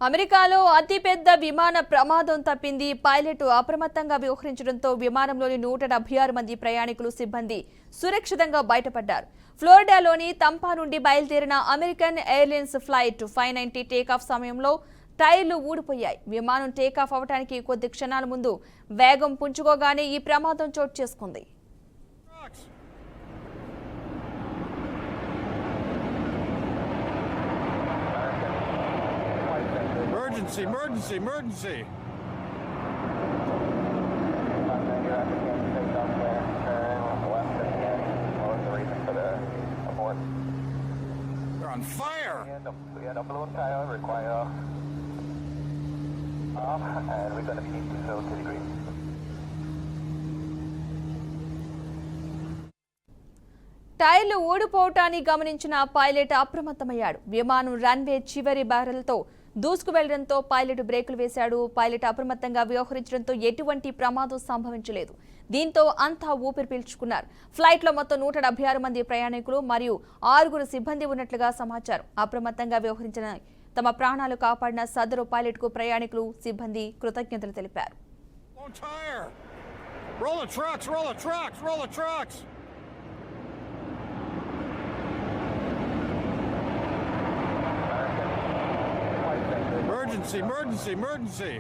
అమెరికాలో అతిపెద్ద విమాన ప్రమాదం తప్పింది. పైలట్ అప్రమత్తంగా వ్యవహరించడంతో విమానంలోని 176 మంది ప్రయాణికులు సిబ్బంది సురక్షితంగా బయటపడ్డారు. ఫ్లోరిడాలోని తంపా నుండి బయలుదేరిన అమెరికన్ ఎయిర్లైన్స్ ఫ్లైట్ 590 టేకాఫ్ సమయంలో టైర్లు ఊడిపోయాయి. విమానం టేకాఫ్ అవడానికి కొద్ది క్షణాల ముందు వేగం పుంజుకోగానే ఈ ప్రమాదం చోటు చేసుకుంది. Emergency! They're on fire! The balloon tire require off, and we're going to be 2 degrees. టైర్లు ఊడిపోవటాన్ని గమనించిన పైలట్ అప్రమత్తమయ్యాడు. విమానం రన్వే చివరి బ్యారెల్తో దూసుకు వెళ్లడంతో పైలట్ బ్రేకులు వేశాడు. పైలట్ అప్రమత్తంగా వ్యవహరించడంతో ఎటువంటి ప్రమాదం సంభవించలేదు. దీంతో అంతా ఊపిరి పీల్చుకున్నారు. ఫ్లైట్లో మొత్తం 176 మంది ప్రయాణికులు మరియు 6 సిబ్బంది ఉన్నట్లుగా సమాచారం. అప్రమత్తంగా వ్యవహరించిన తమ ప్రాణాలు కాపాడిన సదరు పైలట్కు ప్రయాణికులు సిబ్బంది కృతజ్ఞతలు తెలిపారు. Emergency!